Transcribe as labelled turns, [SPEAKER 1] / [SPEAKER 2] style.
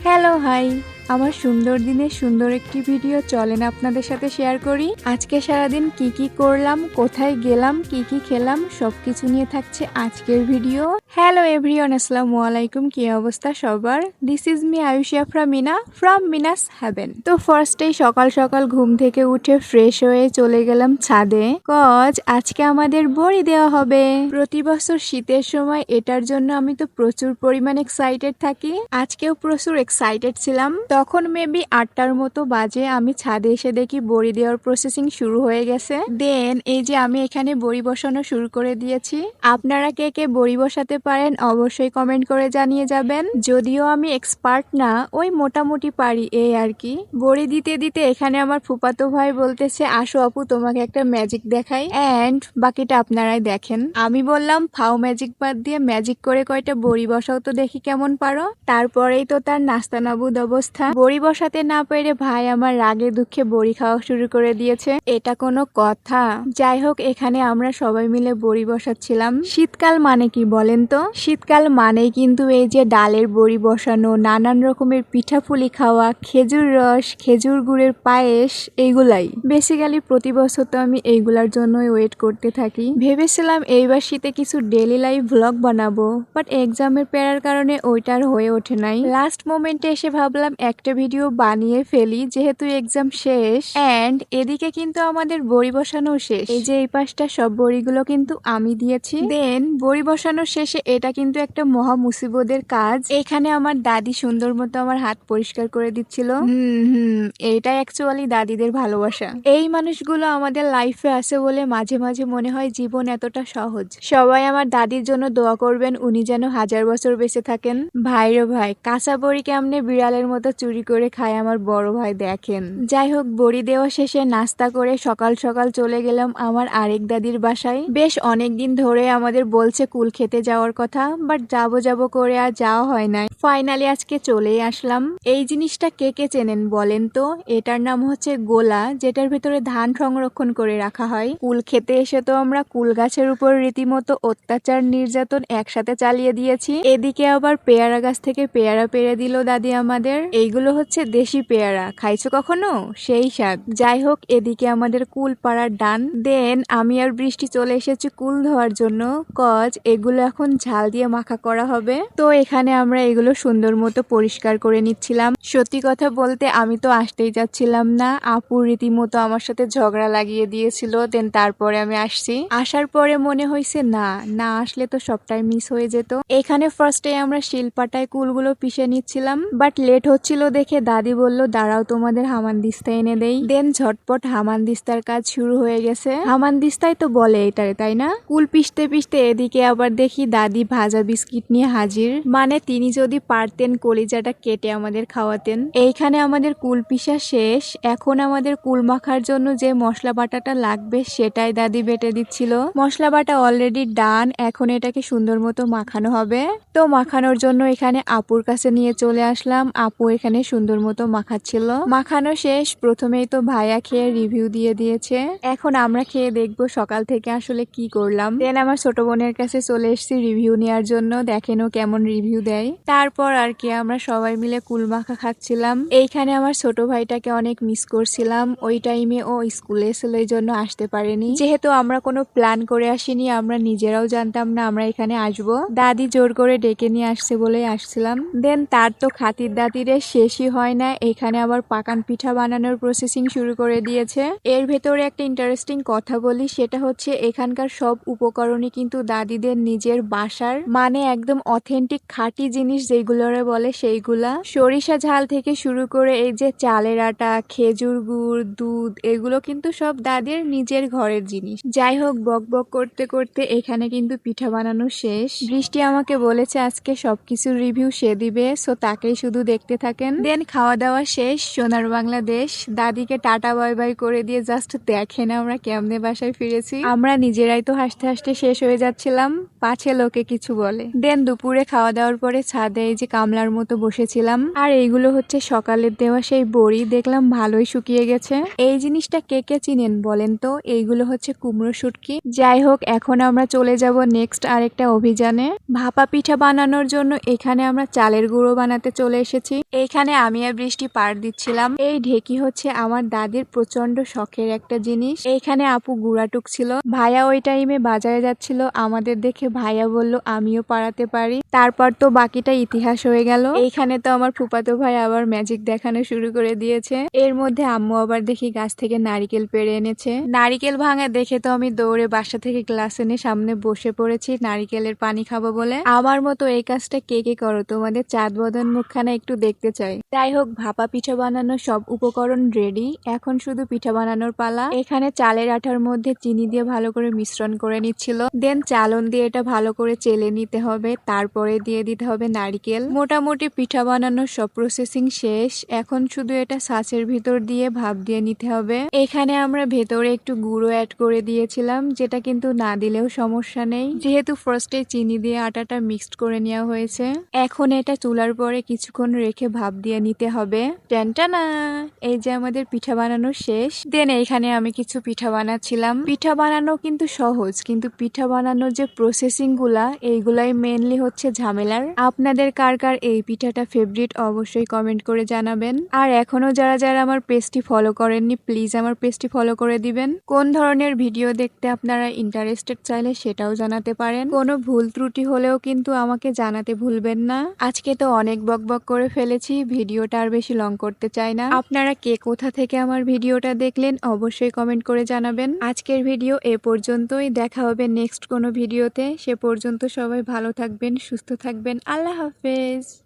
[SPEAKER 1] Hello hi, আমার সুন্দর দিনের সুন্দর একটি ভিডিও চলেন আপনাদের সাথে শেয়ার করি। আজকে সারাদিন কি কি করলাম, কোথায় গেলাম, কি কি খেলাম, সবকিছু নিয়ে থাকছে আজকের ভিডিও। হ্যালো এভরিওয়ান, আসসালামু আলাইকুম। কি অবস্থা সবার? This is me Ayushiya from Mina's Haven. তো ফার্স্টেই সকাল সকাল ঘুম থেকে উঠে ফ্রেশ হয়ে চলে গেলাম ছাদে, কজ আজকে আমাদের বড়ি দেওয়া হবে। প্রতি বছর শীতের সময় এটার জন্য আমি তো প্রচুর পরিমাণে এক্সাইটেড থাকি। আজকেও প্রচুর এক্সাইটেড ছিলাম। তখন মেবি 8টার মতো বাজে, আমি ছাদে এসে দেখি বড়ি দেওয়ার প্রসেসিং শুরু হয়ে গেছে। দেন এই যে আমি এখানে বড়ি বসানো শুরু করে দিয়েছি। আপনারা কে কে বড়ি বসাতে পারেন অবশ্যই কমেন্ট করে জানিয়ে যাবেন। যদিও আমি এক্সপার্ট না, ওই মোটামুটি পারি এই আর কি। বড়ি দিতে দিতে এখানে আমার ফুফাতো ভাই বলতেছে, আসো আপু তোমাকে একটা ম্যাজিক দেখাই, এন্ড বাকিটা আপনারাই দেখেন। আমি বললাম ফাও ম্যাজিক বাদ দিয়ে ম্যাজিক করে কয়টা বড়ি বসাও তো দেখি কেমন পারো। তারপরেই তো তার নাস্তানাবুদ অবস্থা। বড়ি বসাতে না পেরে ভাই আমার রাগে দুঃখে বড়ি খাওয়া শুরু করে দিয়েছে। এটা কোনো কথা? যাই হোক, এখানে আমরা সবাই মিলে বড়ি বসাচ্ছিলাম। শীতকাল মানে কি বলেন তো? শীতকাল মানেই কিন্তু এই যে ডালের বড়ি বসানো, নানান রকমের পিঠাপুলি খাওয়া, খেজুর রস, খেজুর গুড়ের পায়েস, এইগুলাই বেসিক্যালি প্রতি বছর তো আমি এইগুলার জন্যই ওয়েট করতে থাকি। ভেবেছিলাম এইবার শীতে কিছু ডেইলি লাইফ ভ্লগ বানাবো, বাট এক্সামের প্যারার কারণে ওইটার হয়ে ওঠে নাই। লাস্ট মোমেন্টে এসে ভাবলাম একটা ভিডিও বানিয়ে ফেলি, যেহেতু এক্সাম শেষ এন্ড এদিকে কিন্তু আমাদের বড়ি বসানো শেষ। এই যে এই পাশটা সব বড়িগুলো কিন্তু আমি দিয়েছি। দেন বড়ি বসানো শেষে এটা কিন্তু একটা মহা মুসিবতের কাজ। এখানে আমার দাদি সুন্দর মতো আমার হাত পরিষ্কার করে দিচ্ছিল। এইটাই অ্যাকচুয়ালি দাদিদের ভালোবাসা। এই মানুষগুলো আমাদের লাইফে আছে বলে মাঝে মাঝে মনে হয় জীবন এতটা সহজ। সবাই আমার দাদির জন্য দোয়া করবেন, উনি যেন 1000 বছর বেঁচে থাকেন। ভাইরে ভাই, কাঁচা বড়ি কেমনে বিড়ালের মতো চুরি করে খায় আমার বড় ভাই দেখেন। যাই হোক, বড়ি দেওয়া শেষে নাস্তা করে সকাল সকাল চলে গেলাম আমার আরেক দাদির বাসায়। বেশ অনেকদিন ধরে আমাদের বলছে কুল খেতে যাওয়ার কথা, বাট যাবো করে আর যাওয়া হয় নাই। ফাইনালি আজকে চলেই আসলাম। এই জিনিসটা কে কে চেনেন বলেন তো? এটার নাম হচ্ছে গোলা, যেটার ভিতরে ধান সংরক্ষণ করে রাখা হয়। কুল খেতে এসে তো আমরা কুল গাছের উপর রীতিমতো অত্যাচার নির্যাতন একসাথে চালিয়ে দিয়েছি। এদিকে আবার পেয়ারা গাছ থেকে পেয়ারা পেরে দিল দাদি আমাদের। এইগুলো হচ্ছে দেশি পেয়ারা, খাইছো কখনো? সেই স্বাদ। যাই হোক, এদিকে আমাদের কুল পাড়ার ডান। দেন আমি আর বৃষ্টি চলে এসেছি কুল ধোয়ার জন্য, কজ এগুলো এখন ঝাল দিয়ে মাখা করা হবে। তো এখানে আমরা এগুলো সুন্দর মতো পরিষ্কার করে নিচ্ছিলাম। সত্যি কথা বলতে আমি তো আসতেই যাচ্ছিলাম না, আপু রীতিমতো আমার সাথে ঝগড়া লাগিয়ে দিয়েছিল। দেন তারপরে আমি আসছি। আসার পরে মনে হয়েছে না না আসলে তো সবটাই মিস হয়ে যেত। এখানে ফার্স্টে আমরা শিলপাটায় কুলগুলো পিষে নিচ্ছিলাম, বাট লেট হচ্ছিল দেখে দাদি বলল দাঁড়াও তোমাদের হামানদিস্তা এনে দেই। দেন ঝটপট হামানদিস্তার কাজ শুরু হয়ে গেছে। হামানদিস্তাই তো বলে এটারে, তাই না? কুল পিষতে পিষতে এদিকে আবার দেখি দাদি ভাজা বিস্কিট নিয়ে হাজির। মানে তিনি যদি পারতেন কলিজাটা কেটে আমাদের খাওয়াতেন। এইখানে আমাদের কুল পিষা শেষ। এখন আমাদের কুল মাখার জন্য যে মশলা বাটাটা লাগবে সেটাই দাদি বেটে দিচ্ছিল। মশলা বাটা অলরেডি ডান, এখন এটাকে সুন্দর মতো মাখানো হবে। তো মাখানোর জন্য এখানে আপুর কাছে নিয়ে চলে আসলাম। আপু এখানে সুন্দর মতো মাখাচ্ছিল। মাখানো শেষ। প্রথমেই তো ভাইয়া খেয়ে রিভিউ দিয়ে দিয়েছে, এখন আমরা খেয়ে দেখবো সকাল থেকে আসলে কি করলাম। দেন আমার ছোট বোনের কাছে চলে এসেছি রিভিউ নেওয়ার জন্য, দেখেন ও কেমন রিভিউ দেয়। তারপর আর কি আমরা সবাই মিলে কুল মাখা খাচ্ছিলাম। এইখানে আমার ছোট ভাইটাকে অনেক মিস করছিলাম। ওই টাইমে ও স্কুলে ছিল, এই জন্য আসতে পারেনি। যেহেতু আমরা কোনো প্ল্যান করে আসিনি, আমরা নিজেরাও জানতাম না আমরা এখানে আসবো। দাদি জোর করে ডেকে নিয়ে আসছে বলে আসছিলাম। দেন তার তো খাতির দাতিরে শেষই হয় না, এখানে আবার পাকান পিঠা বানানোর প্রসেসিং শুরু করে দিয়েছে। এর ভেতরে একটা ইন্টারেস্টিং কথা বলি, সেটা হচ্ছে এখানকার সব উপকরণই কিন্তু দাদিদের নিজের বাসার, মানে একদম অথেন্টিক খাঁটি জিনিস যেগুলোরে বলে সেইগুলা। সরিষা ঝাল থেকে শুরু করে এই যে চালের আটা, খেজুর গুড়, দুধ, এগুলো কিন্তু সব দাদির নিজের ঘরের জিনিস। যাই হোক, বক বক করতে করতে এখানে কিন্তু পিঠা বানানো শেষ। বৃষ্টি আমাকে বলেছে আজকে সবকিছুর রিভিউ সে দিবে, সো তাকেই শুধু দেখতে থাকেন। দেন খাওয়া দাওয়া শেষ, সোনার বাংলাদেশ। দাদিকে টাটা বাই বাই করে দিয়ে জাস্ট দেখেন আমরা কেমনে বাসায় ফিরেছি। আমরা নিজেরাই তো হাসতে হাসতে শেষ হয়ে যাচ্ছিলাম, পাছে লোকে কিছু বলে। দেন দুপুরে খাওয়া দাওয়ার পরে ছাদে এই যে কামলার মতো বসেছিলাম। আর এইগুলো হচ্ছে সকালের দেওয়া সেই বড়ি, দেখলাম ভালোই শুকিয়ে গেছে। এই জিনিসটা কে কে চিনেন বলেন তো? এইগুলো হচ্ছে কুমড়ো শুটকি। যাই হোক, এখন আমরা চলে যাব নেক্সট আরেকটা অভিযানে। ভাপা পিঠা বানানোর জন্য এখানে আমরা চালের গুঁড়ো বানাতে চলে এসেছি। এইখানে এখানে আমি আর বৃষ্টি পার দিচ্ছিলাম। এই ঢেকি হচ্ছে আমার দাদির প্রচন্ড শখের একটা জিনিস। এইখানে আপু গুড়া টুকছিল। ভাইয়া ওই টাইমে বাজারে যাচ্ছিল, আমাদের দেখে ভাইয়া বলল আমিও পারাতে পারি। তারপর তো বাকিটা ইতিহাস হয়ে গেল। এইখানে তো আমার ফুপাতো ভাই আবার ম্যাজিক দেখানো শুরু করে দিয়েছে। এর মধ্যে আম্মু আবার দেখি গাছ থেকে নারিকেল পেড়ে এনেছে। নারিকেল ভাঙা দেখে তো আমি দৌড়ে বাসা থেকে গ্লাস এনে সামনে বসে পড়েছি নারিকেলের পানি খাবো বলে। আমার মতো এই কাজটা কে কে করো? তোমাদের চাঁদ বদন মুখখানা একটু দেখতে চাই। যাই হোক, ভাপা পিঠা বানানোর সব উপকরণ রেডি, এখন শুধু পিঠা বানানোর পালা। এখানে চালের আটার মধ্যে চিনি দিয়ে ভালো করে মিশ্রণ করে নিচ্ছিল। দেন চালন দিয়ে এটা ভালো করে চেলে নিতে হবে, তারপরে দিয়ে দিতে হবে নারিকেল। মোটামুটি পিঠা বানানোর সব প্রসেসিং শেষ, এখন শুধু এটা ছাঁচের ভিতর দিয়ে ভাপ দিয়ে নিতে হবে। এখানে আমরা ভেতরে একটু গুঁড়ো অ্যাড করে দিয়েছিলাম, যেটা কিন্তু না দিলেও সমস্যা নেই, যেহেতু ফার্স্টে চিনি দিয়ে আটাটা মিক্সড করে নেওয়া হয়েছে। এখন এটা চুলার পরে কিছুক্ষণ রেখে ভাপ দিয়ে নিতে হবে। টেনটানা, এই যে আমাদের পিঠা বানানো শেষ। দেন এইখানে আমি কিছু পিঠা বানাচ্ছিলাম। পিঠা বানানো কিন্তু সহজ, কিন্তু পিঠা বানানোর যে প্রসেসিং গুলা, এইগুলাই মেনলি হচ্ছে ঝামেলার। আপনাদের কার কার এই পিঠাটা ফেভারিট অবশ্যই কমেন্ট করে জানাবেন। আর এখনো যারা যারা আমার পেজটি ফলো করেননি, প্লিজ আমার পেজটি ফলো করে দিবেন। কোন ধরনের ভিডিও দেখতে আপনারা ইন্টারেস্টেড চাইলে সেটাও জানাতে পারেন। কোনো ভুল ত্রুটি হলেও কিন্তু আমাকে জানাতে ভুলবেন না। আজকে তো অনেক বকবক করে ফেলেছি, ভিডিওটা আর বেশি লং করতে চাই না। আপনারা কে কোথা থেকে আমার ভিডিওটা দেখলেন অবশ্যই কমেন্ট করে জানাবেন। আজকের ভিডিও এ পর্যন্তই, দেখা হবে নেক্সট কোনো ভিডিওতে। সে পর্যন্ত সবাই ভালো থাকবেন, সুস্থ থাকবেন। আল্লাহ হাফেজ।